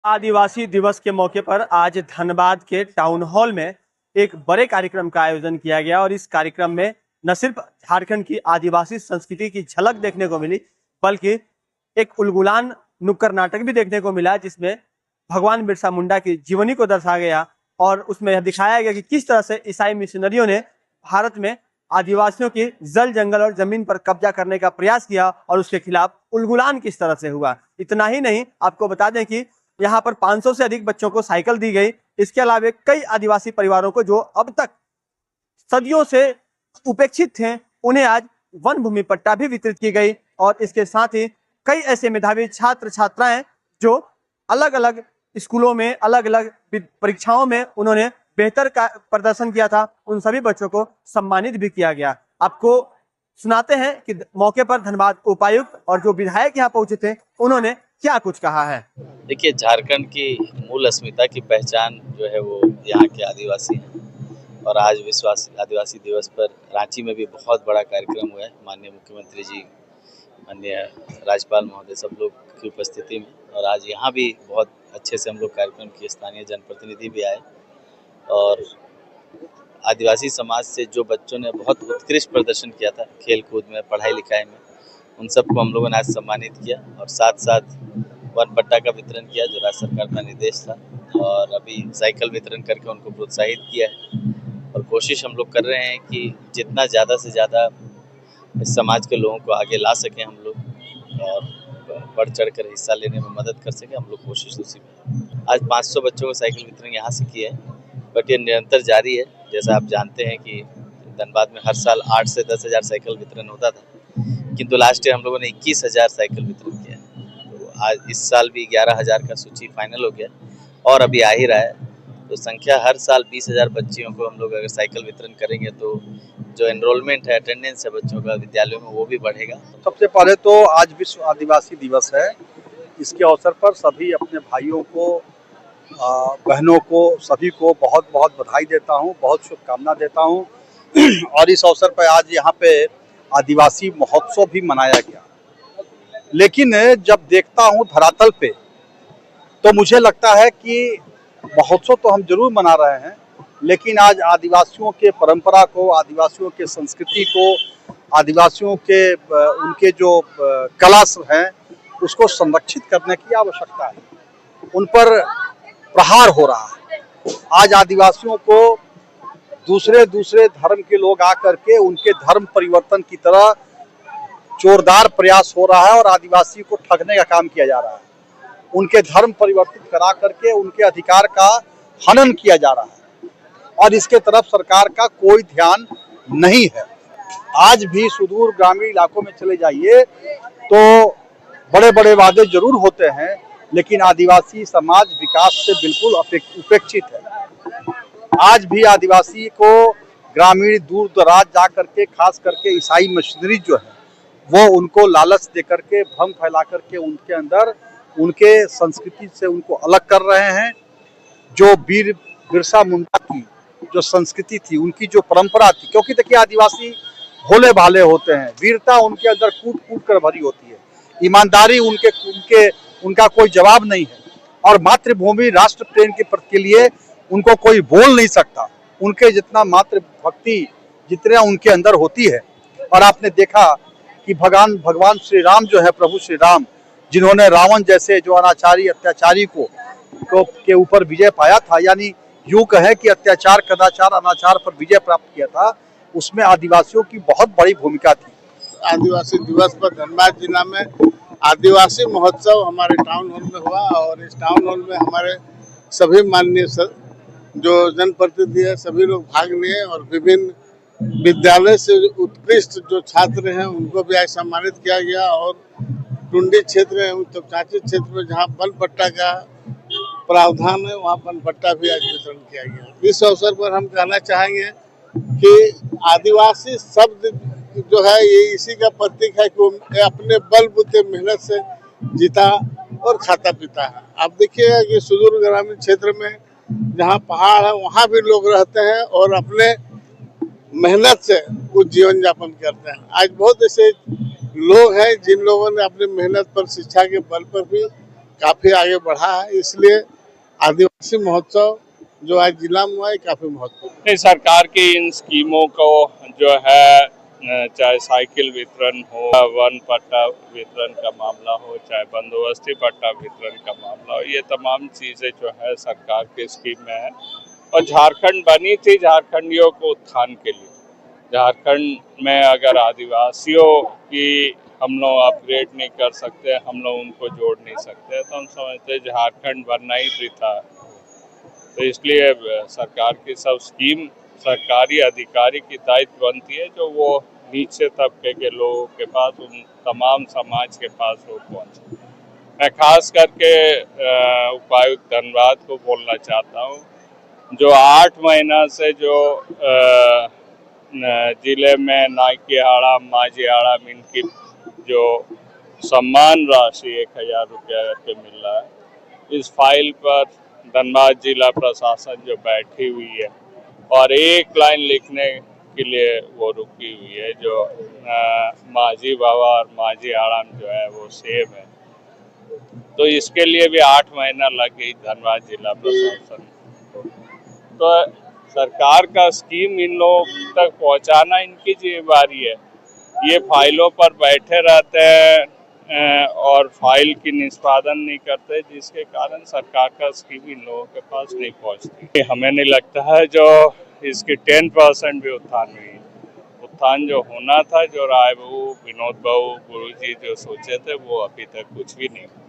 आदिवासी दिवस के मौके पर आज धनबाद के टाउन हॉल में एक बड़े कार्यक्रम का आयोजन किया गया और इस कार्यक्रम में न सिर्फ झारखंड की आदिवासी संस्कृति की झलक देखने को मिली, बल्कि एक उलगुलान नुक्कड़ नाटक भी देखने को मिला, जिसमें भगवान बिरसा मुंडा की जीवनी को दर्शाया गया और उसमें यह दिखाया गया कि किस तरह से ईसाई मिशनरियों ने भारत में आदिवासियों की जल जंगल और जमीन पर कब्जा करने का प्रयास किया और उसके खिलाफ उलगुलान किस तरह से हुआ। इतना ही नहीं, आपको बता दें कि यहाँ पर 500 से अधिक बच्चों को साइकिल दी गई। इसके अलावा कई आदिवासी परिवारों को जो अब तक सदियों से उपेक्षित थे, उन्हें आज वन भूमि पट्टा भी वितरित की गई और इसके साथ ही कई ऐसे मेधावी छात्र छात्राएं जो अलग अलग स्कूलों में अलग अलग परीक्षाओं में उन्होंने बेहतर का प्रदर्शन किया था, उन सभी बच्चों को सम्मानित भी किया गया। आपको सुनाते हैं कि मौके पर धनबाद उपायुक्त और जो विधायक यहाँ पहुंचे थे, उन्होंने क्या कुछ कहा है। देखिए, झारखंड की मूल अस्मिता की पहचान जो है वो यहाँ के आदिवासी हैं और आज विश्व आदिवासी दिवस पर रांची में भी बहुत बड़ा कार्यक्रम हुआ है। माननीय मुख्यमंत्री जी, माननीय राज्यपाल महोदय, सब लोग की उपस्थिति में, और आज यहाँ भी बहुत अच्छे से हम लोग कार्यक्रम किए। स्थानीय जनप्रतिनिधि भी आए और आदिवासी समाज से जो बच्चों ने बहुत उत्कृष्ट प्रदर्शन किया था खेल कूद में, पढ़ाई लिखाई में, उन सबको हम लोगों ने आज सम्मानित किया और साथ साथ वन पट्टा का वितरण किया जो राज्य सरकार का निर्देश था, और अभी साइकिल वितरण करके उनको प्रोत्साहित किया है। और कोशिश हम लोग कर रहे हैं कि जितना ज़्यादा से ज़्यादा इस समाज के लोगों को आगे ला सकें हम लोग और बढ़ चढ़ कर हिस्सा लेने में मदद कर सकें, हम लोग कोशिश उसी में। आज 500 बच्चों को साइकिल वितरण यहाँ से किया है, बट ये निरंतर जारी है। जैसा आप जानते हैं कि धनबाद में हर साल 8 से 10 हज़ार साइकिल वितरण होता था, किंतु लास्ट ईयर हम लोगों ने 21,000 साइकिल वितरण किया है। तो आज इस साल भी 11,000 का सूची फाइनल हो गया और अभी आ ही रहा है। तो संख्या हर साल 20,000 बच्चियों को हम लोग अगर साइकिल वितरण करेंगे तो जो एनरोलमेंट है, अटेंडेंस है बच्चों का विद्यालयों में, वो भी बढ़ेगा। सबसे पहले तो आज विश्व आदिवासी दिवस है। इसके अवसर पर सभी अपने भाइयों को, बहनों को, सभी को बहुत बहुत बधाई देता हूँ, बहुत शुभकामना देता हूँ। और इस अवसर पर आज यहाँ पे आदिवासी महोत्सव भी मनाया गया। लेकिन जब देखता हूँ धरातल पे तो मुझे लगता है कि महोत्सव तो हम जरूर मना रहे हैं, लेकिन आज आदिवासियों के परंपरा को, आदिवासियों के संस्कृति को, आदिवासियों के उनके जो कला हैं उसको संरक्षित करने की आवश्यकता है। उन पर प्रहार हो रहा है। आज आदिवासियों को दूसरे धर्म के लोग आकर के उनके धर्म परिवर्तन की तरह जोरदार प्रयास हो रहा है और आदिवासी को ठगने का काम किया जा रहा है। उनके धर्म परिवर्तित करा करके उनके अधिकार का हनन किया जा रहा है और इसके तरफ सरकार का कोई ध्यान नहीं है। आज भी सुदूर ग्रामीण इलाकों में चले जाइए तो बड़े बड़े वादे जरूर होते हैं, लेकिन आदिवासी समाज विकास से बिल्कुल उपेक्षित है। आज भी आदिवासी को ग्रामीण दूर दराज जा करके, खास करके ईसाई मिशनरी जो है वो उनको लालच दे करके, भ्रम फैला करके उनके अंदर उनके संस्कृति से उनको अलग कर रहे हैं। जो बिरसा मुंडा की जो संस्कृति थी, उनकी जो परंपरा थी, क्योंकि देखिए आदिवासी भोले भाले होते हैं, वीरता उनके अंदर कूट कूट कर भरी होती है, ईमानदारी उनका कोई जवाब नहीं है और मातृभूमि राष्ट्र प्रेम के लिए उनको कोई बोल नहीं सकता। उनके जितना मातृभक्ति जितना उनके अंदर होती है। और आपने देखा कि भगवान श्री राम जो है, प्रभु श्री राम, जिन्होंने रावण जैसे जो अनाचारी अत्याचारी के ऊपर विजय पाया था, यानी यूं कहे कि अत्याचार कदाचार अनाचार पर विजय प्राप्त किया था, उसमें आदिवासियों की बहुत बड़ी भूमिका थी। आदिवासी दिवस पर धनबाद जिला में आदिवासी महोत्सव हमारे टाउन हॉल में हुआ और इस टाउन हॉल में हमारे सभी माननीय जो जनप्रतिनिधि है सभी लोग भाग लिए और विभिन्न विद्यालय से उत्कृष्ट जो छात्र हैं उनको भी आज सम्मानित किया गया। और टुंडी क्षेत्र एवं तपचांची क्षेत्र में जहाँ वन पट्टा का प्रावधान है वहाँ वन पट्टा भी आज वितरण किया गया। इस अवसर पर हम कहना चाहेंगे कि आदिवासी शब्द जो है ये इसी का प्रतीक है कि वो अपने बलबूते मेहनत से जीता और खाता पीता है। आप देखिएगा कि सुदूर ग्रामीण क्षेत्र में जहाँ पहाड़ है वहाँ भी लोग रहते हैं और अपने मेहनत से वो जीवन यापन करते हैं। आज बहुत ऐसे लोग हैं जिन लोगों ने अपनी मेहनत पर, शिक्षा के बल पर भी काफ़ी आगे बढ़ा है। इसलिए आदिवासी महोत्सव जो आज जिला में हुआ है काफ़ी महत्वपूर्ण। नहीं, सरकार की इन स्कीमों को जो है चाहे साइकिल वितरण हो, वन पट्टा वितरण का मामला हो, चाहे बंदोबस्ती पट्टा वितरण का मामला हो, ये तमाम चीज़ें जो है सरकार की स्कीम में है। और झारखंड बनी थी झारखंडियों को उत्थान के लिए। झारखंड में अगर आदिवासियों की हम लोग अपग्रेड नहीं कर सकते, हम लोग उनको जोड़ नहीं सकते, तो हम समझते झारखंड बनना ही वृथा है। तो इसलिए सरकार की सब स्कीम सरकारी अधिकारी की दायित्व बनती है जो वो नीचे तबके के लोगों के पास, उन तमाम समाज के पास वो पहुँचे। मैं खास करके उपायुक्त धनबाद को बोलना चाहता हूँ, जो 8 महीना से जो जिले में नाइकेहाड़ा, माझीहाड़ा में इनकी जो सम्मान राशि 1000 रुपया करके मिल रहा है, इस फाइल पर धनबाद जिला प्रशासन जो बैठी हुई है और एक लाइन लिखने के लिए वो रुकी हुई है, जो माझी बाबा और माझीहाड़ा में जो है वो सेम है। तो इसके लिए भी 8 महीना लग गई धनबाद जिला प्रशासन को। तो सरकार का स्कीम इन लोगों तक पहुंचाना इनकी जिम्मेदारी है। ये फाइलों पर बैठे रहते हैं और फाइल की निष्पादन नहीं करते, जिसके कारण सरकार का स्कीम इन लोगों के पास नहीं पहुंचती। हमें नहीं लगता है जो इसकी 10% भी उत्थान हुई। उत्थान जो होना था, जो राय बहू, विनोद बहू, गुरुजी जो सोचे थे, वो अभी तक कुछ भी नहीं हुआ।